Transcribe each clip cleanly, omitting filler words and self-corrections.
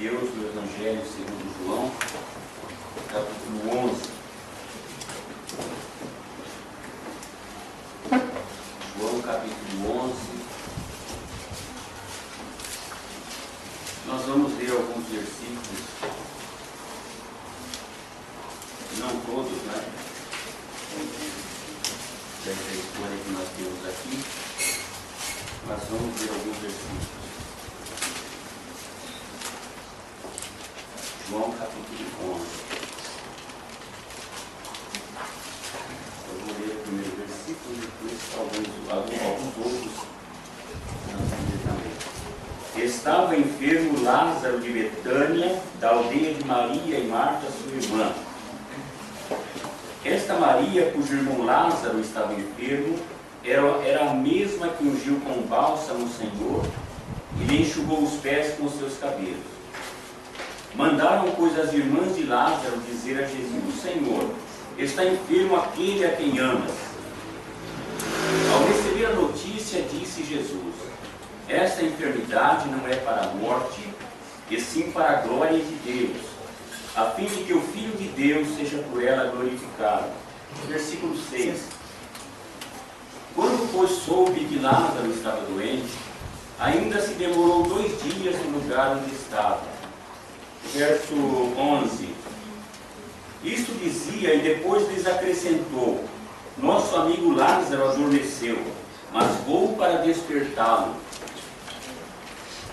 Deus do Evangelho segundo João, capítulo 11. João, capítulo 11. Nós vamos ler alguns versículos, não todos, né? Dessa história que nós temos aqui, mas vamos ler alguns versículos. João capítulo 11. Eu vou ler o primeiro versículo e depois alguns outros nós vamos ler também. Estava enfermo Lázaro de Betânia, da aldeia de Maria e Marta, sua irmã. Esta Maria, cujo irmão Lázaro estava enfermo, era a mesma que ungiu com bálsamo o Senhor e lhe enxugou os pés com os seus cabelos. Mandaram, pois, as irmãs de Lázaro dizer a Jesus: Senhor, está enfermo aquele a quem amas. Ao receber a notícia, disse Jesus: esta enfermidade não é para a morte, e sim para a glória de Deus, a fim de que o Filho de Deus seja por ela glorificado. Versículo 6. Quando, pois, soube que Lázaro estava doente, ainda se demorou 2 dias no lugar onde estava. Verso 11. Isto dizia e depois lhes acrescentou: nosso amigo Lázaro adormeceu, mas vou para despertá-lo.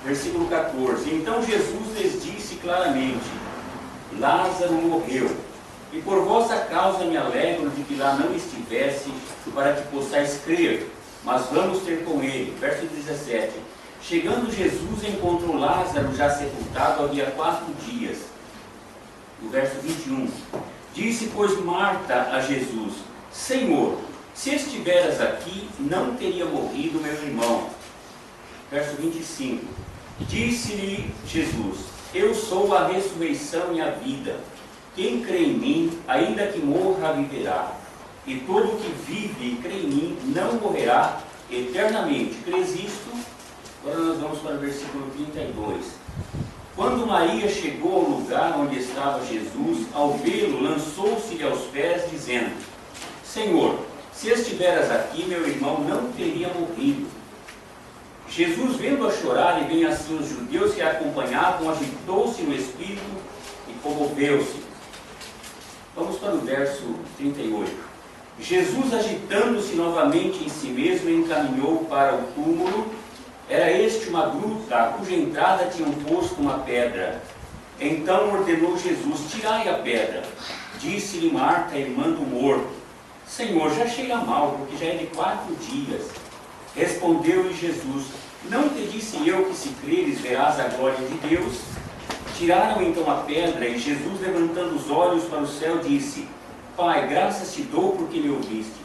Versículo 14. Então Jesus lhes disse claramente: Lázaro morreu, e por vossa causa me alegro de que lá não estivesse, para que possais crer, mas vamos ter com ele. Verso 17. Chegando Jesus, encontrou Lázaro já sepultado havia 4 dias. No verso 21. Disse, pois, Marta a Jesus: Senhor, se estiveras aqui, não teria morrido meu irmão. Verso 25. Disse-lhe Jesus: eu sou a ressurreição e a vida. Quem crê em mim, ainda que morra, viverá. E todo que vive e crê em mim não morrerá eternamente. Crês isto? Agora nós vamos para o versículo 32. Quando Maria chegou ao lugar onde estava Jesus, ao vê-lo, lançou-se-lhe aos pés, dizendo: Senhor, se estiveras aqui, meu irmão não teria morrido. Jesus, vendo-a chorar, e bem assim os judeus que a acompanhavam, agitou-se no espírito e comoveu-se. Vamos para o verso 38. Jesus, agitando-se novamente em si mesmo, encaminhou para o túmulo. Era este uma gruta, a cuja entrada tinham posto uma pedra. Então ordenou Jesus: tirai a pedra. Disse-lhe Marta, irmã do morto: Senhor, já cheira mal, porque já é de 4 dias. Respondeu-lhe Jesus: não te disse eu que se creres verás a glória de Deus? Tiraram então a pedra, e Jesus, levantando os olhos para o céu, disse: Pai, graças te dou porque me ouviste.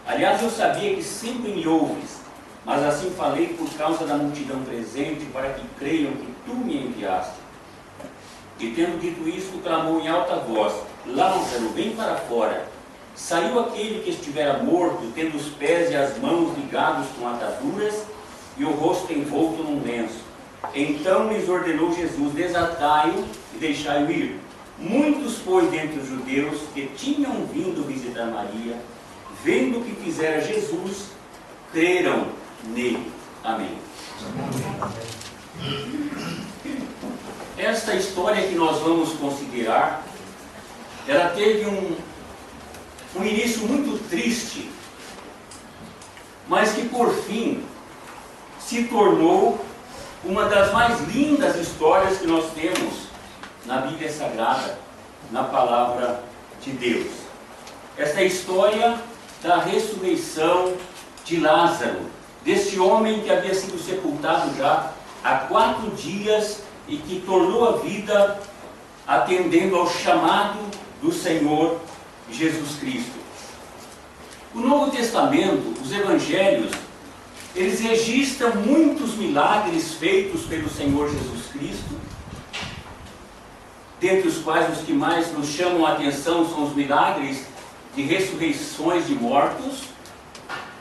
Aliás, eu sabia que sempre me ouves, mas assim falei por causa da multidão presente, para que creiam que tu me enviaste. E tendo dito isto, clamou em alta voz: Lázaro, vem para fora. Saiu aquele que estivera morto, tendo os pés e as mãos ligados com ataduras e o rosto envolto num lenço. Então lhes ordenou Jesus: desatai-o e deixai-o ir. Muitos, pois, dentre os judeus que tinham vindo visitar Maria, vendo o que fizera Jesus, creram nele. Amém. Esta história que nós vamos considerar, ela teve um início muito triste, mas que por fim se tornou uma das mais lindas histórias que nós temos na Bíblia Sagrada, na Palavra de Deus. Esta é a história da ressurreição de Lázaro, deste homem que havia sido sepultado já há 4 dias e que tornou a vida atendendo ao chamado do Senhor Jesus Cristo. O Novo Testamento, os Evangelhos, eles registram muitos milagres feitos pelo Senhor Jesus Cristo, dentre os quais os que mais nos chamam a atenção são os milagres de ressurreições de mortos,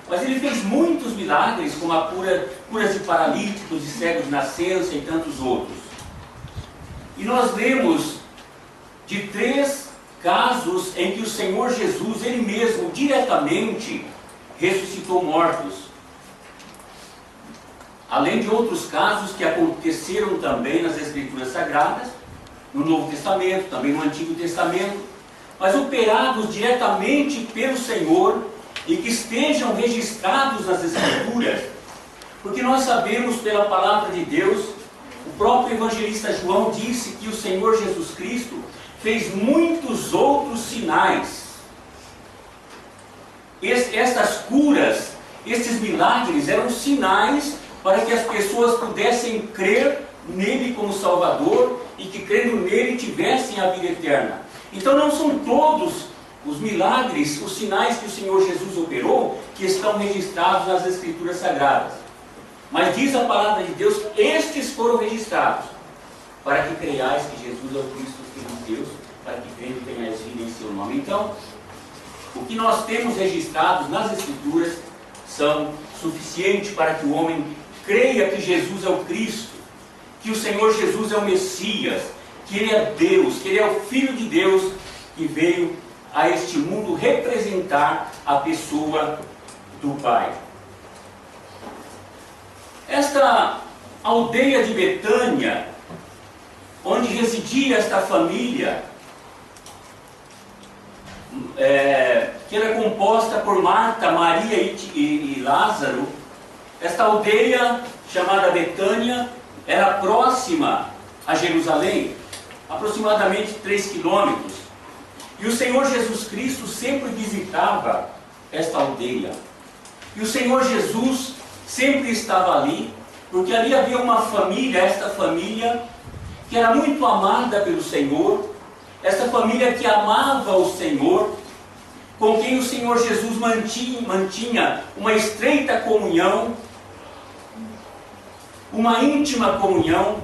mas ele fez muitos milagres, como a curas de paralíticos, de cegos de nascença e tantos outros. E nós lemos de 3 casos em que o Senhor Jesus, Ele mesmo, diretamente, ressuscitou mortos. Além de outros casos que aconteceram também nas Escrituras Sagradas, no Novo Testamento, também no Antigo Testamento, mas operados diretamente pelo Senhor e que estejam registrados nas Escrituras, porque nós sabemos pela palavra de Deus, o próprio evangelista João disse que o Senhor Jesus Cristo fez muitos outros sinais. Estas curas, estes milagres eram sinais para que as pessoas pudessem crer nele como Salvador e que crendo nele tivessem a vida eterna. Então não são todos os milagres, os sinais que o Senhor Jesus operou que estão registrados nas Escrituras Sagradas. Mas diz a palavra de Deus, estes foram registrados, para que creiais que Jesus é o Cristo, Filho de Deus, para que crendo tenhais vida em seu nome. Então, o que nós temos registrados nas Escrituras são suficientes para que o homem creia que Jesus é o Cristo, que o Senhor Jesus é o Messias, que Ele é Deus, que Ele é o Filho de Deus, que veio a este mundo representar a pessoa do Pai. Esta aldeia de Betânia, onde residia esta família, que era composta por Marta, Maria e Lázaro, esta aldeia chamada Betânia era próxima a Jerusalém, aproximadamente 3 quilômetros. E o Senhor Jesus Cristo sempre visitava esta aldeia. E o Senhor Jesus sempre estava ali, porque ali havia uma família, esta família que era muito amada pelo Senhor, esta família que amava o Senhor, com quem o Senhor Jesus mantinha uma estreita comunhão, uma íntima comunhão.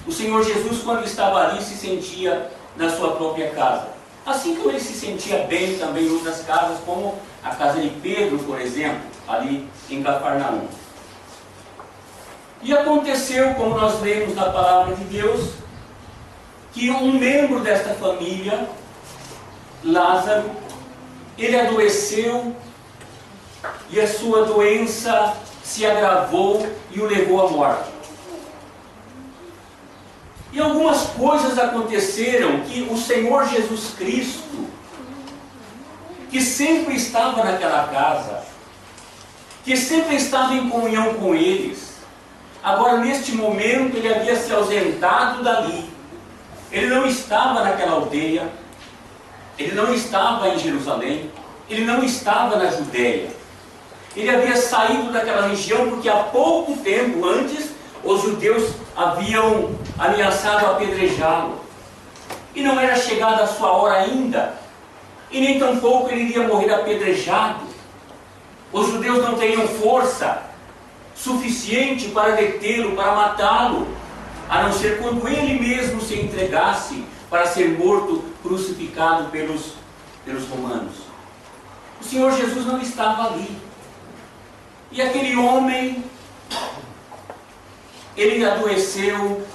O Senhor Jesus, quando estava ali, se sentia na sua própria casa. Assim como ele se sentia bem também em outras casas, como a casa de Pedro, por exemplo, ali em Cafarnaum. E aconteceu, como nós lemos na palavra de Deus, que um membro desta família, Lázaro, ele adoeceu e a sua doença se agravou e o levou à morte. E algumas coisas aconteceram que o Senhor Jesus Cristo, que sempre estava naquela casa, que sempre estava em comunhão com eles, agora neste momento ele havia se ausentado dali. Ele não estava naquela aldeia, ele não estava em Jerusalém, ele não estava na Judéia. Ele havia saído daquela região porque há pouco tempo antes os judeus haviam ameaçado apedrejá-lo. E não era chegada a sua hora ainda, e nem tampouco ele iria morrer apedrejado. Os judeus não teriam força suficiente para detê-lo, para matá-lo, a não ser quando ele mesmo se entregasse para ser morto, crucificado pelos romanos. O Senhor Jesus não estava ali. E aquele homem, ele adoeceu,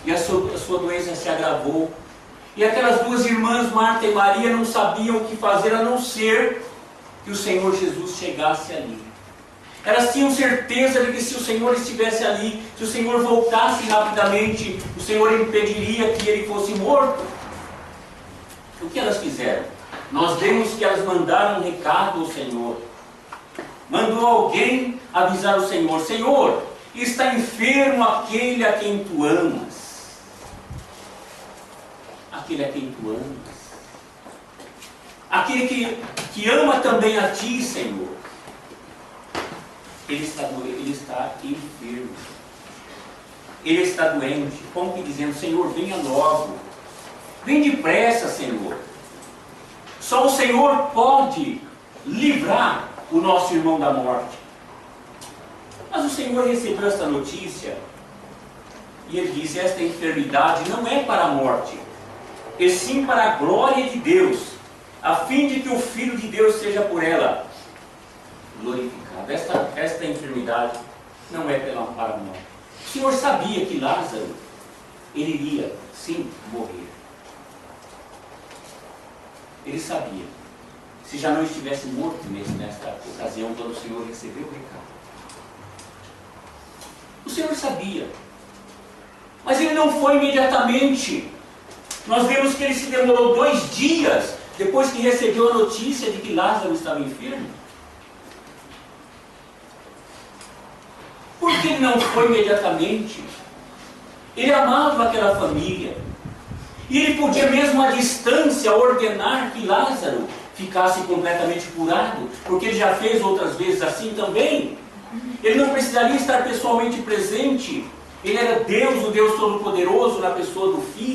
e a sua doença se agravou. E aquelas duas irmãs, Marta e Maria, não sabiam o que fazer a não ser que o Senhor Jesus chegasse ali. Elas tinham certeza de que se o Senhor estivesse ali, se o Senhor voltasse rapidamente, o Senhor impediria que ele fosse morto. O que elas fizeram? Nós vemos que elas mandaram um recado ao Senhor. Mandou alguém avisar o Senhor: Senhor, está enfermo aquele a quem tu amas. Aquele a quem tu amas. Aquele que ama também a ti, Senhor. Ele está enfermo. Ele está doente. Como que dizendo: Senhor, venha logo. Vem depressa, Senhor. Só o Senhor pode livrar o nosso irmão da morte. Mas o Senhor recebeu esta notícia e ele diz: esta enfermidade não é para a morte, e sim para a glória de Deus, a fim de que o Filho de Deus seja por ela glorificado. Esta enfermidade não é para a morte. O Senhor sabia que Lázaro, ele iria, sim, morrer. Ele sabia. Se já não estivesse morto nesta ocasião, quando o Senhor recebeu o recado. O Senhor sabia. Mas ele não foi imediatamente. Nós vemos que ele se demorou 2 dias depois que recebeu a notícia de que Lázaro estava enfermo. Por que ele não foi imediatamente? Ele amava aquela família. E ele podia mesmo à distância ordenar que Lázaro ficasse completamente curado, porque ele já fez outras vezes assim também. Ele não precisaria estar pessoalmente presente. Ele era Deus, o Deus Todo-Poderoso, na pessoa do Filho.